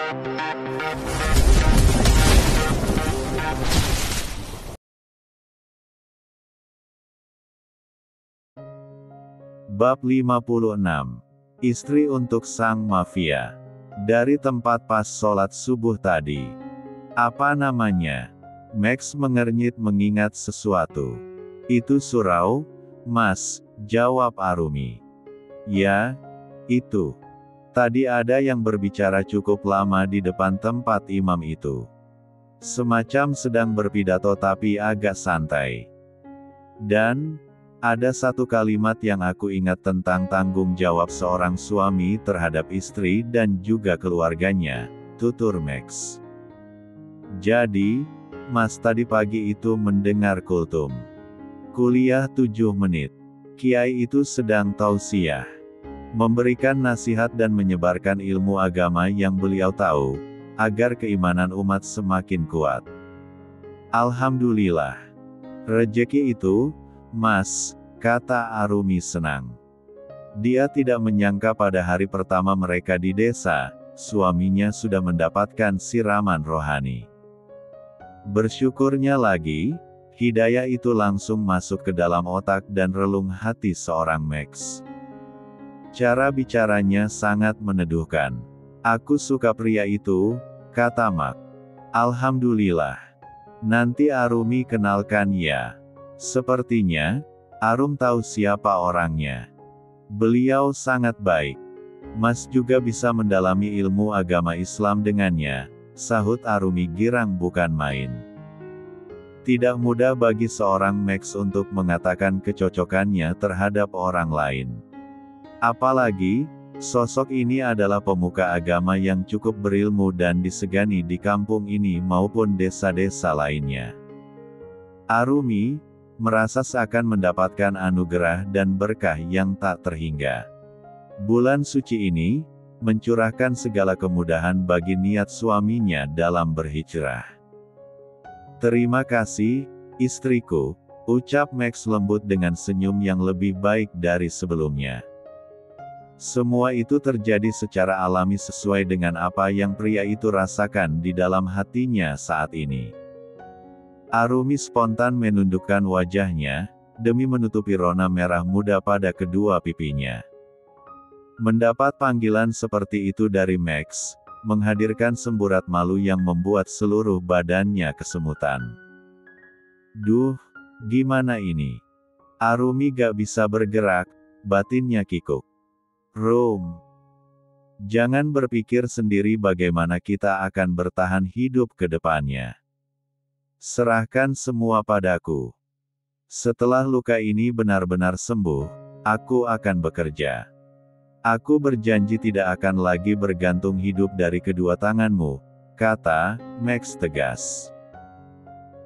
Bab 56. Istri untuk sang mafia. Dari tempat pas sholat subuh tadi. Apa namanya? Max mengernyit mengingat sesuatu. Itu surau, Mas, jawab Arumi. Ya, itu. Tadi ada yang berbicara cukup lama di depan tempat imam itu. Semacam sedang berpidato tapi agak santai. Dan ada satu kalimat yang aku ingat tentang tanggung jawab seorang suami terhadap istri dan juga keluarganya, tutur Max. Jadi, Mas tadi pagi itu mendengar kultum. Kuliah 7 menit. Kiai itu sedang tausiah. Memberikan nasihat dan menyebarkan ilmu agama yang beliau tahu, agar keimanan umat semakin kuat. Alhamdulillah. Rejeki itu, Mas, kata Arumi senang. Dia tidak menyangka pada hari pertama mereka di desa, suaminya sudah mendapatkan siraman rohani. Bersyukurnya lagi, hidayah itu langsung masuk ke dalam otak dan relung hati seorang Max. Cara bicaranya sangat meneduhkan. Aku suka pria itu, kata Mak. Alhamdulillah. Nanti Arumi kenalkan ya. Sepertinya, Arum tahu siapa orangnya. Beliau sangat baik. Mas juga bisa mendalami ilmu agama Islam dengannya, sahut Arumi girang bukan main. Tidak mudah bagi seorang Max untuk mengatakan kecocokannya terhadap orang lain. Apalagi, sosok ini adalah pemuka agama yang cukup berilmu dan disegani di kampung ini maupun desa-desa lainnya. Arumi merasa seakan mendapatkan anugerah dan berkah yang tak terhingga. Bulan suci ini mencurahkan segala kemudahan bagi niat suaminya dalam berhijrah. Terima kasih, istriku, ucap Max lembut dengan senyum yang lebih baik dari sebelumnya. Semua itu terjadi secara alami sesuai dengan apa yang pria itu rasakan di dalam hatinya saat ini. Arumi spontan menundukkan wajahnya, demi menutupi rona merah muda pada kedua pipinya. Mendapat panggilan seperti itu dari Max, menghadirkan semburat malu yang membuat seluruh badannya kesemutan. Duh, gimana ini? Arumi gak bisa bergerak, batinnya kikuk. Rum. Jangan berpikir sendiri bagaimana kita akan bertahan hidup ke depannya. Serahkan semua padaku. Setelah luka ini benar-benar sembuh, aku akan bekerja. Aku berjanji tidak akan lagi bergantung hidup dari kedua tanganmu, kata Max tegas.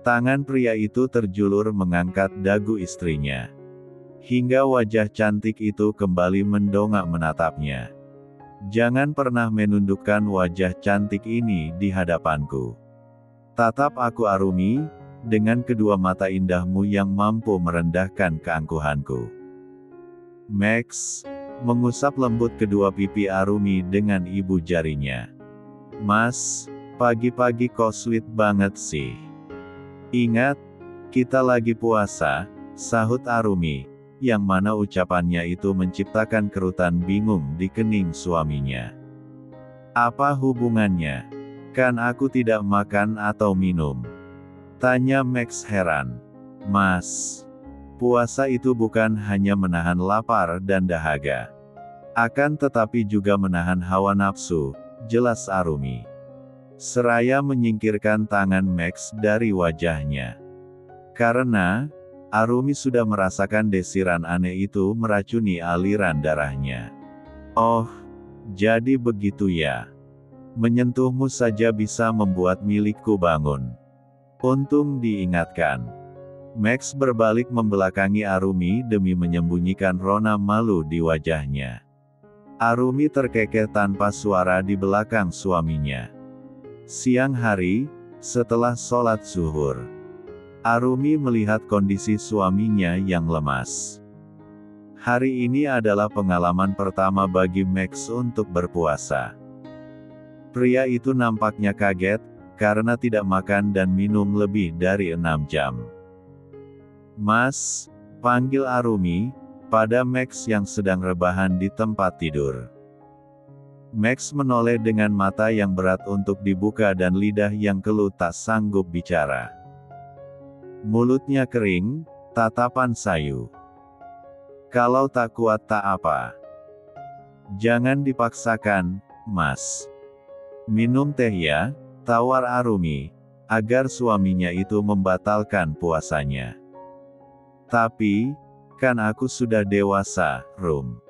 Tangan pria itu terjulur mengangkat dagu istrinya. Hingga wajah cantik itu kembali mendongak menatapnya. Jangan pernah menundukkan wajah cantik ini di hadapanku. Tatap aku Arumi, dengan kedua mata indahmu yang mampu merendahkan keangkuhanku. Max mengusap lembut kedua pipi Arumi dengan ibu jarinya. Mas, pagi-pagi kok sweet banget sih. Ingat, kita lagi puasa, sahut Arumi, yang mana ucapannya itu menciptakan kerutan bingung di kening suaminya. Apa hubungannya? Kan aku tidak makan atau minum? Tanya Max heran. Mas, puasa itu bukan hanya menahan lapar dan dahaga. Akan tetapi juga menahan hawa nafsu, jelas Arumi. Seraya menyingkirkan tangan Max dari wajahnya. Karena Arumi sudah merasakan desiran aneh itu meracuni aliran darahnya. Oh, jadi begitu ya. Menyentuhmu saja bisa membuat milikku bangun. Untung diingatkan. Max berbalik membelakangi Arumi demi menyembunyikan rona malu di wajahnya. Arumi terkekeh tanpa suara di belakang suaminya. Siang hari, setelah sholat zuhur, Arumi melihat kondisi suaminya yang lemas. Hari ini adalah pengalaman pertama bagi Max untuk berpuasa. Pria itu nampaknya kaget, karena tidak makan dan minum lebih dari 6 jam. "Mas," panggil Arumi, pada Max yang sedang rebahan di tempat tidur. Max menoleh dengan mata yang berat untuk dibuka dan lidah yang keluh tak sanggup bicara. Mulutnya kering, tatapan sayu. "Kalau tak kuat tak apa. Jangan dipaksakan, Mas. Minum teh ya," tawar Arumi, agar suaminya itu membatalkan puasanya. "Tapi, kan aku sudah dewasa, Rum.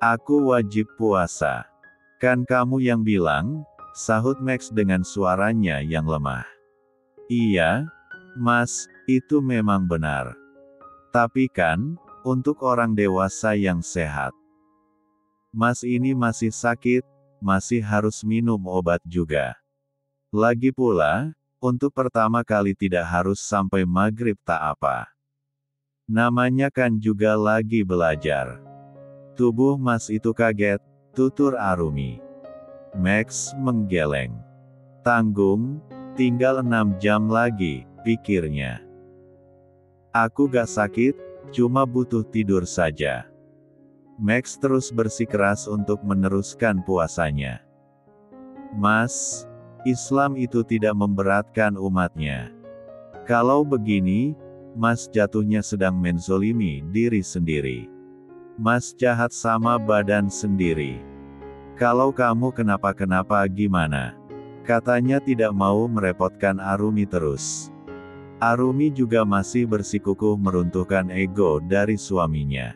Aku wajib puasa." "Kan kamu yang bilang," sahut Max dengan suaranya yang lemah. "Iya, Mas, itu memang benar. Tapi kan, untuk orang dewasa yang sehat. Mas ini masih sakit, masih harus minum obat juga. Lagi pula, untuk pertama kali tidak harus sampai maghrib tak apa. Namanya kan juga lagi belajar." "Tubuh Mas itu kaget," tutur Arumi. Max menggeleng. "Tanggung, tinggal 6 jam lagi," pikirnya. "Aku gak sakit, cuma butuh tidur saja." Max terus bersikeras untuk meneruskan puasanya. "Mas, Islam itu tidak memberatkan umatnya. Kalau begini, Mas jatuhnya sedang menzolimi diri sendiri. Mas jahat sama badan sendiri. Kalau kamu kenapa-kenapa gimana?" Katanya tidak mau merepotkan Arumi terus. Arumi juga masih bersikukuh meruntuhkan ego dari suaminya.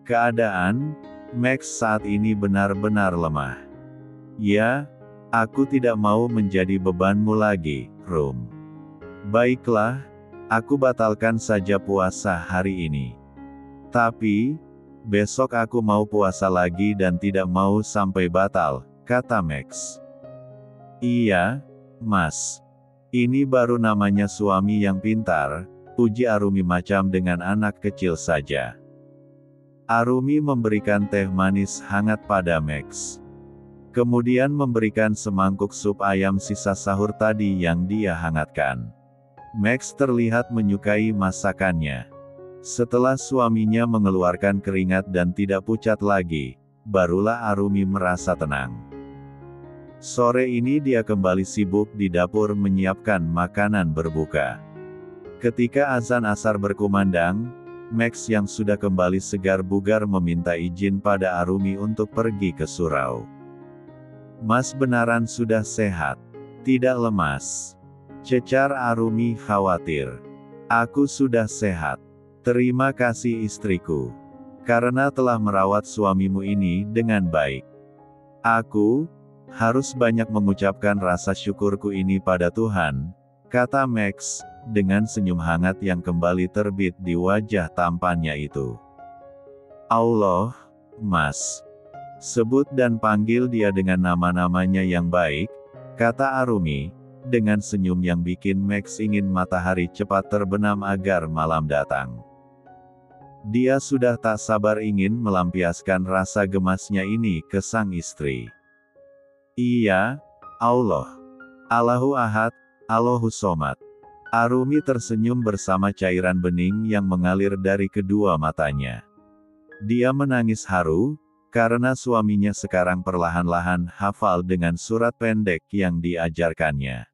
Keadaan Max saat ini benar-benar lemah. "Ya, aku tidak mau menjadi bebanmu lagi, Rum. Baiklah, aku batalkan saja puasa hari ini. Tapi, besok aku mau puasa lagi dan tidak mau sampai batal," kata Max. "Iya, Mas. Ini baru namanya suami yang pintar," puji Arumi macam dengan anak kecil saja. Arumi memberikan teh manis hangat pada Max. Kemudian memberikan semangkuk sup ayam sisa sahur tadi yang dia hangatkan. Max terlihat menyukai masakannya. Setelah suaminya mengeluarkan keringat dan tidak pucat lagi, barulah Arumi merasa tenang. Sore ini dia kembali sibuk di dapur menyiapkan makanan berbuka. Ketika azan asar berkumandang, Max yang sudah kembali segar bugar meminta izin pada Arumi untuk pergi ke surau. "Mas benaran sudah sehat? Tidak lemas?" cecar Arumi khawatir. "Aku sudah sehat. Terima kasih istriku. Karena telah merawat suamimu ini dengan baik. Aku harus banyak mengucapkan rasa syukurku ini pada Tuhan," kata Max, dengan senyum hangat yang kembali terbit di wajah tampannya itu. "Allah, Mas. Sebut dan panggil dia dengan nama-namanya yang baik," kata Arumi, dengan senyum yang bikin Max ingin matahari cepat terbenam agar malam datang. Dia sudah tak sabar ingin melampiaskan rasa gemasnya ini ke sang istri. "Iya, Allah. Allahu Ahad, Allahu Somad." Arumi tersenyum bersama cairan bening yang mengalir dari kedua matanya. Dia menangis haru, karena suaminya sekarang perlahan-lahan hafal dengan surat pendek yang diajarkannya.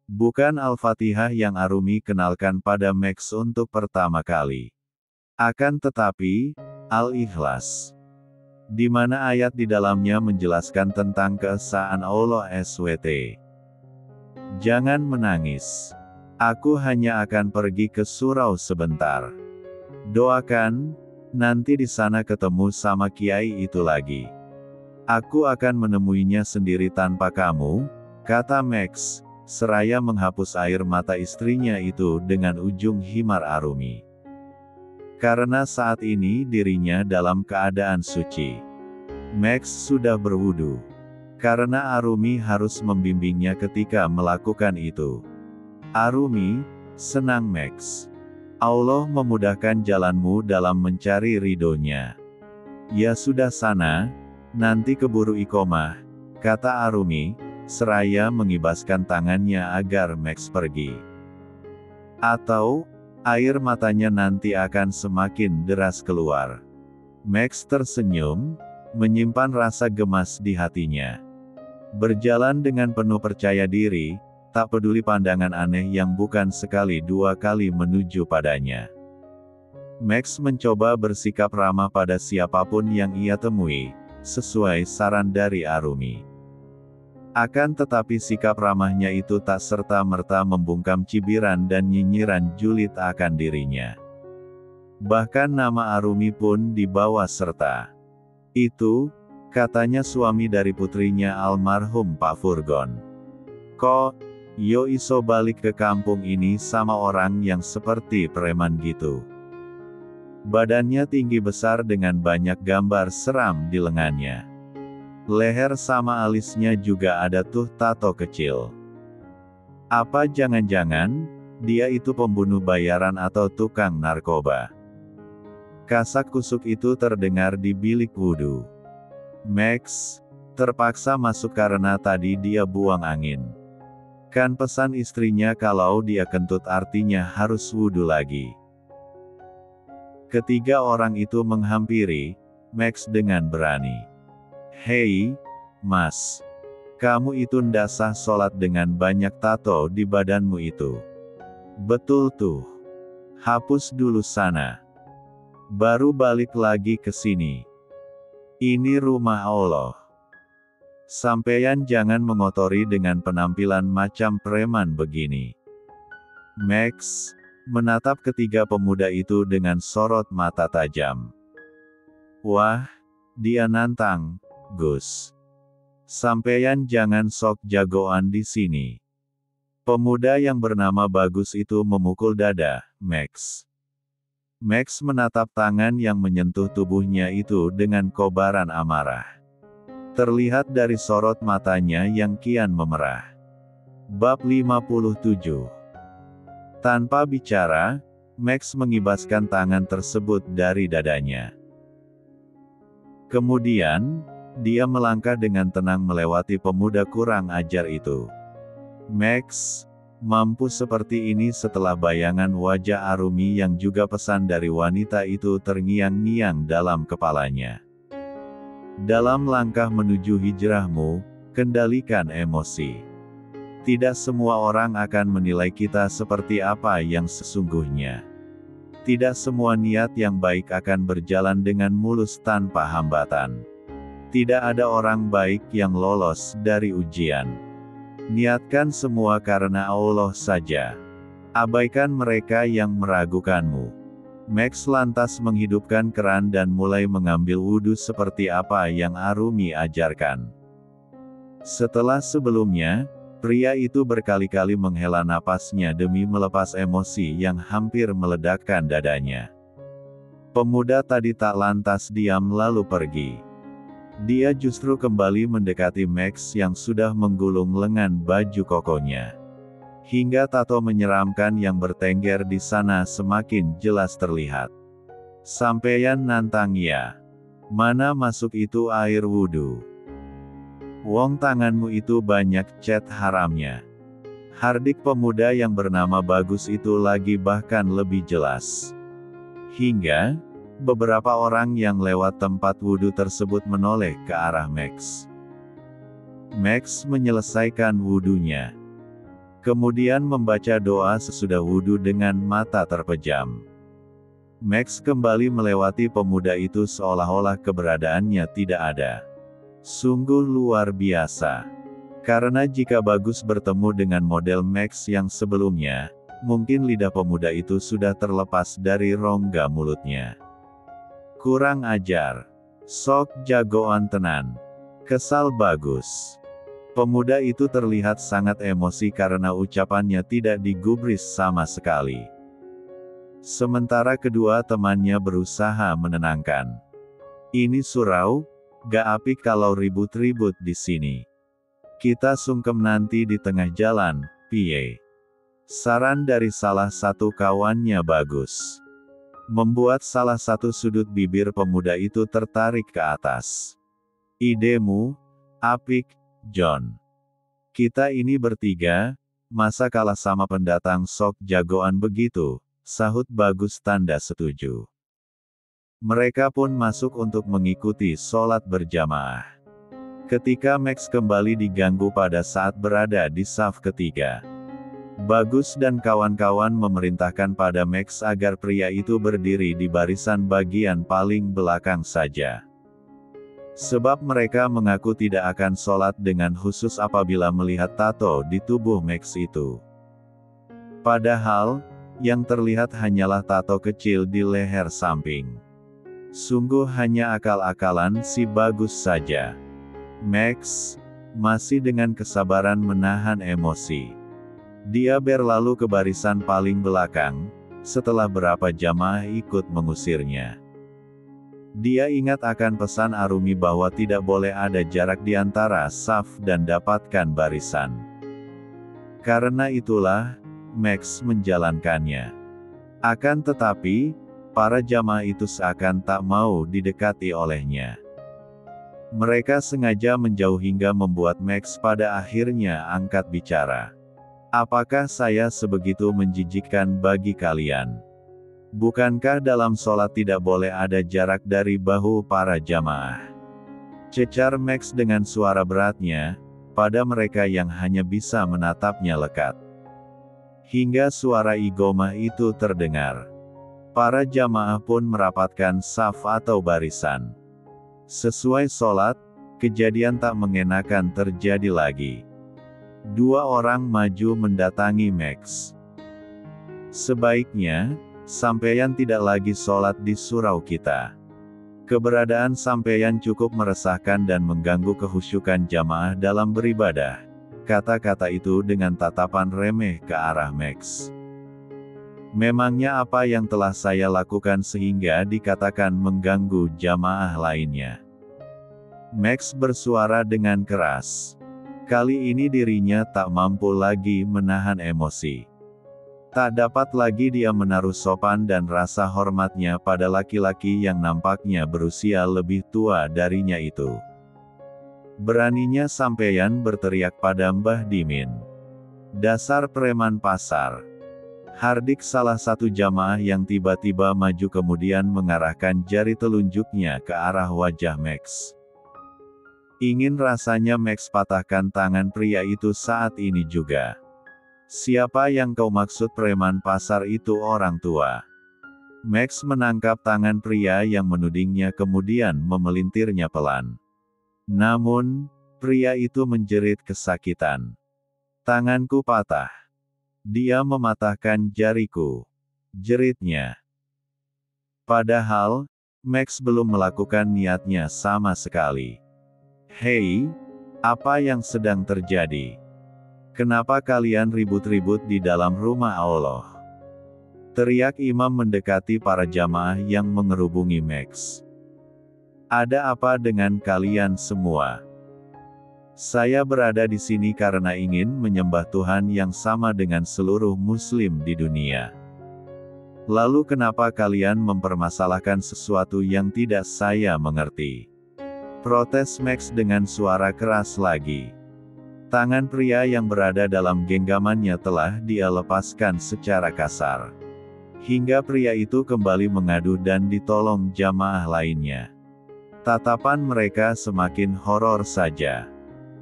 Bukan Al-Fatihah yang Arumi kenalkan pada Max untuk pertama kali. Akan tetapi, Al-Ikhlas. Di mana ayat di dalamnya menjelaskan tentang keesaan Allah SWT. "Jangan menangis. Aku hanya akan pergi ke surau sebentar. Doakan, nanti di sana ketemu sama kiai itu lagi. Aku akan menemuinya sendiri tanpa kamu," kata Max, seraya menghapus air mata istrinya itu dengan ujung himar Arumi. Karena saat ini dirinya dalam keadaan suci. Max sudah berwudu. Karena Arumi harus membimbingnya ketika melakukan itu. "Arumi," senang Max. "Allah memudahkan jalanmu dalam mencari ridhonya. Ya sudah sana, nanti keburu iqomah," kata Arumi, seraya mengibaskan tangannya agar Max pergi. Atau, air matanya nanti akan semakin deras keluar. Max tersenyum, menyimpan rasa gemas di hatinya. Berjalan dengan penuh percaya diri, tak peduli pandangan aneh yang bukan sekali dua kali menuju padanya. Max mencoba bersikap ramah pada siapapun yang ia temui, sesuai saran dari Arumi. Akan tetapi sikap ramahnya itu tak serta-merta membungkam cibiran dan nyinyiran julid akan dirinya. Bahkan nama Arumi pun dibawa serta. Itu, katanya suami dari putrinya almarhum Pak Furgon. Kok, yo iso balik ke kampung ini sama orang yang seperti preman gitu. Badannya tinggi besar dengan banyak gambar seram di lengannya. Leher sama alisnya juga ada tuh tato kecil. Apa jangan-jangan, dia itu pembunuh bayaran atau tukang narkoba? Kasak-kusuk itu terdengar di bilik wudhu. Max terpaksa masuk karena tadi dia buang angin. Kan pesan istrinya kalau dia kentut artinya harus wudhu lagi. Ketiga orang itu menghampiri Max dengan berani. Hei, Mas. Kamu itu ndak sah sholat dengan banyak tato di badanmu itu. Betul tuh. Hapus dulu sana. Baru balik lagi ke sini. Ini rumah Allah. Sampeyan jangan mengotori dengan penampilan macam preman begini. Max menatap ketiga pemuda itu dengan sorot mata tajam. Wah, dia nantang, Gus. Sampeyan jangan sok jagoan di sini. Pemuda yang bernama Bagus itu memukul dada Max. Max menatap tangan yang menyentuh tubuhnya itu dengan kobaran amarah. Terlihat dari sorot matanya yang kian memerah. Bab 57. Tanpa bicara, Max mengibaskan tangan tersebut dari dadanya. Kemudian, dia melangkah dengan tenang melewati pemuda kurang ajar itu. Max mampu seperti ini setelah bayangan wajah Arumi yang juga pesan dari wanita itu terngiang-ngiang dalam kepalanya. Dalam langkah menuju hijrahmu, kendalikan emosi. Tidak semua orang akan menilai kita seperti apa yang sesungguhnya. Tidak semua niat yang baik akan berjalan dengan mulus tanpa hambatan. Tidak ada orang baik yang lolos dari ujian. Niatkan semua karena Allah saja. Abaikan mereka yang meragukanmu. Max lantas menghidupkan keran dan mulai mengambil wudhu seperti apa yang Arumi ajarkan. Setelah sebelumnya, pria itu berkali-kali menghela napasnya demi melepas emosi yang hampir meledakkan dadanya. Pemuda tadi tak lantas diam lalu pergi. Dia justru kembali mendekati Max yang sudah menggulung lengan baju kokonya. Hingga tato menyeramkan yang bertengger di sana semakin jelas terlihat. Sampeyan nantang ya. Mana masuk itu air wudhu? Wong tanganmu itu banyak cet haramnya. Hardik pemuda yang bernama Bagus itu lagi bahkan lebih jelas. Hingga, beberapa orang yang lewat tempat wudhu tersebut menoleh ke arah Max. Max menyelesaikan wudhunya. Kemudian membaca doa sesudah wudhu dengan mata terpejam. Max kembali melewati pemuda itu seolah-olah keberadaannya tidak ada. Sungguh luar biasa. Karena jika Bagus bertemu dengan model Max yang sebelumnya, mungkin lidah pemuda itu sudah terlepas dari rongga mulutnya. Kurang ajar. Sok jagoan tenan. Kesal Bagus. Pemuda itu terlihat sangat emosi karena ucapannya tidak digubris sama sekali. Sementara kedua temannya berusaha menenangkan. Ini surau, gak apik kalau ribut-ribut di sini. Kita sungkem nanti di tengah jalan, piye? Saran dari salah satu kawannya Bagus. Membuat salah satu sudut bibir pemuda itu tertarik ke atas. Idemu, apik, John. Kita ini bertiga, masa kalah sama pendatang sok jagoan begitu, sahut Bagus tanda setuju. Mereka pun masuk untuk mengikuti sholat berjamaah. Ketika Max kembali diganggu pada saat berada di saf ketiga. Bagus dan kawan-kawan memerintahkan pada Max agar pria itu berdiri di barisan bagian paling belakang saja. Sebab mereka mengaku tidak akan sholat dengan khusus apabila melihat tato di tubuh Max itu. Padahal, yang terlihat hanyalah tato kecil di leher samping. Sungguh hanya akal-akalan si Bagus saja. Max masih dengan kesabaran menahan emosi. Dia berlalu ke barisan paling belakang, setelah berapa jamaah ikut mengusirnya. Dia ingat akan pesan Arumi bahwa tidak boleh ada jarak di antara saf dan dapatkan barisan. Karena itulah, Max menjalankannya. Akan tetapi, para jamaah itu seakan tak mau didekati olehnya. Mereka sengaja menjauh hingga membuat Max pada akhirnya angkat bicara. Apakah saya sebegitu menjijikkan bagi kalian? Bukankah dalam sholat tidak boleh ada jarak dari bahu para jamaah? Cecar Max dengan suara beratnya, pada mereka yang hanya bisa menatapnya lekat. Hingga suara igomah itu terdengar. Para jamaah pun merapatkan saf atau barisan. Sesuai sholat, kejadian tak mengenakan terjadi lagi. Dua orang maju mendatangi Max. Sebaiknya, sampeyan tidak lagi sholat di surau kita. Keberadaan sampeyan cukup meresahkan dan mengganggu kehusyukan jamaah dalam beribadah. Kata-kata itu dengan tatapan remeh ke arah Max. Memangnya apa yang telah saya lakukan sehingga dikatakan mengganggu jamaah lainnya? Max bersuara dengan keras. Kali ini dirinya tak mampu lagi menahan emosi. Tak dapat lagi dia menaruh sopan dan rasa hormatnya pada laki-laki yang nampaknya berusia lebih tua darinya itu. Beraninya sampeyan berteriak pada Mbah Dimin. Dasar preman pasar. Hardik salah satu jamaah yang tiba-tiba maju kemudian mengarahkan jari telunjuknya ke arah wajah Max. Ingin rasanya Max patahkan tangan pria itu saat ini juga. Siapa yang kau maksud preman pasar itu orang tua? Max menangkap tangan pria yang menudingnya kemudian memelintirnya pelan. Namun, pria itu menjerit kesakitan. Tanganku patah. Dia mematahkan jariku. Jeritnya. Padahal, Max belum melakukan niatnya sama sekali. Hei, apa yang sedang terjadi? Kenapa kalian ribut-ribut di dalam rumah Allah? Teriak imam mendekati para jamaah yang mengerubungi Max. Ada apa dengan kalian semua? Saya berada di sini karena ingin menyembah Tuhan yang sama dengan seluruh muslim di dunia. Lalu kenapa kalian mempermasalahkan sesuatu yang tidak saya mengerti? Protes Max dengan suara keras lagi. Tangan pria yang berada dalam genggamannya telah dia lepaskan secara kasar. Hingga pria itu kembali mengadu dan ditolong jamaah lainnya. Tatapan mereka semakin horor saja.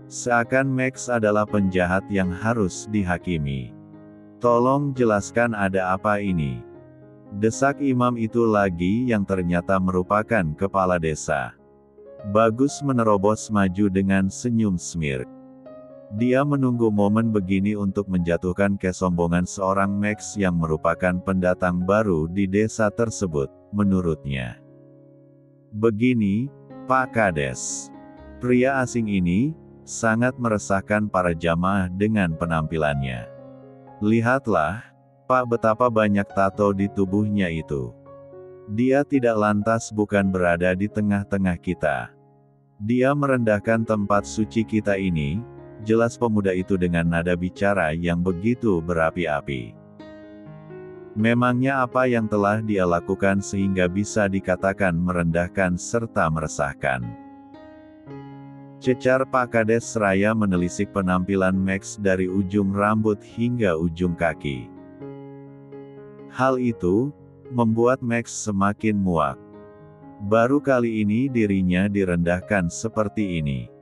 Seakan Max adalah penjahat yang harus dihakimi. Tolong jelaskan ada apa ini? Desak imam itu lagi yang ternyata merupakan kepala desa. Bagus menerobos maju dengan senyum smirk. Dia menunggu momen begini untuk menjatuhkan kesombongan seorang Max yang merupakan pendatang baru di desa tersebut, menurutnya. Begini, Pak Kades. Pria asing ini, sangat meresahkan para jamaah dengan penampilannya. Lihatlah, Pak, betapa banyak tato di tubuhnya itu. Dia tidak lantas bukan berada di tengah-tengah kita. Dia merendahkan tempat suci kita ini, jelas pemuda itu dengan nada bicara yang begitu berapi-api. Memangnya apa yang telah dia lakukan sehingga bisa dikatakan merendahkan serta meresahkan? Cecar Pak Kades seraya menelisik penampilan Max dari ujung rambut hingga ujung kaki. Hal itu membuat Max semakin muak. Baru kali ini dirinya direndahkan seperti ini.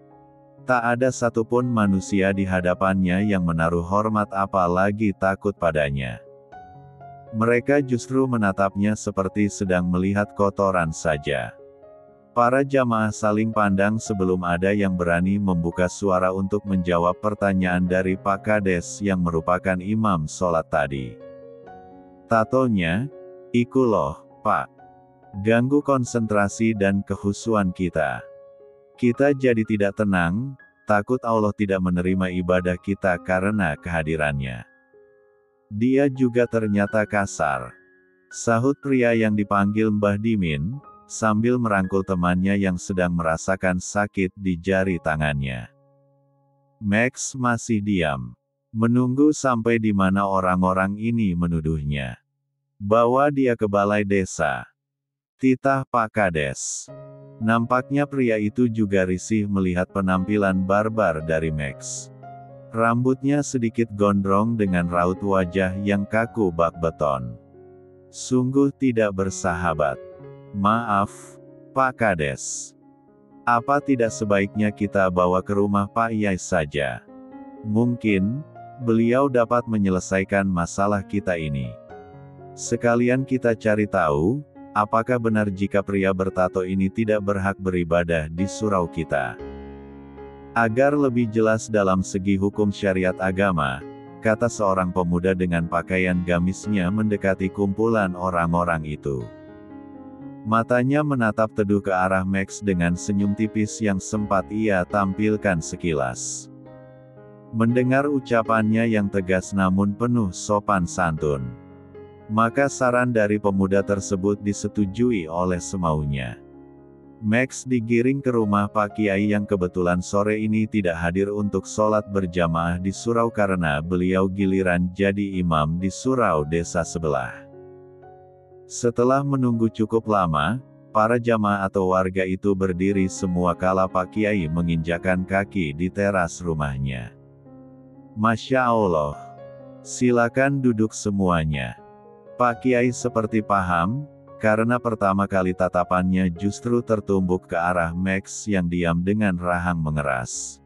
Tak ada satupun manusia di hadapannya yang menaruh hormat apalagi takut padanya. Mereka justru menatapnya seperti sedang melihat kotoran saja. Para jamaah saling pandang sebelum ada yang berani membuka suara untuk menjawab pertanyaan dari Pak Kades yang merupakan imam sholat tadi. Tatonya, "Iku loh, Pak. Ganggu konsentrasi dan kehusuan kita. Kita jadi tidak tenang, takut Allah tidak menerima ibadah kita karena kehadirannya." Dia juga ternyata kasar. Sahut pria yang dipanggil Mbah Dimin, sambil merangkul temannya yang sedang merasakan sakit di jari tangannya. Max masih diam. Menunggu sampai di mana orang-orang ini menuduhnya. Bawa dia ke balai desa. Titah Pak Kades. Nampaknya pria itu juga risih melihat penampilan barbar dari Max. Rambutnya sedikit gondrong dengan raut wajah yang kaku bak beton. Sungguh tidak bersahabat. "Maaf, Pak Kades. Apa tidak sebaiknya kita bawa ke rumah Pak Yai saja? Mungkin beliau dapat menyelesaikan masalah kita ini. Sekalian kita cari tahu, apakah benar jika pria bertato ini tidak berhak beribadah di surau kita." Agar lebih jelas dalam segi hukum syariat agama, kata seorang pemuda dengan pakaian gamisnya mendekati kumpulan orang-orang itu. Matanya menatap teduh ke arah Max dengan senyum tipis yang sempat ia tampilkan sekilas. Mendengar ucapannya yang tegas namun penuh sopan santun, maka saran dari pemuda tersebut disetujui oleh semaunya. Max digiring ke rumah Pak Kiai yang kebetulan sore ini tidak hadir untuk sholat berjamaah di surau karena beliau giliran jadi imam di surau desa sebelah. Setelah menunggu cukup lama, para jamaah atau warga itu berdiri semua kala Pak Kiai menginjakan kaki di teras rumahnya. "Masya Allah. Silakan duduk semuanya." Pak Kiai seperti paham, karena pertama kali tatapannya justru tertumbuk ke arah Max yang diam dengan rahang mengeras.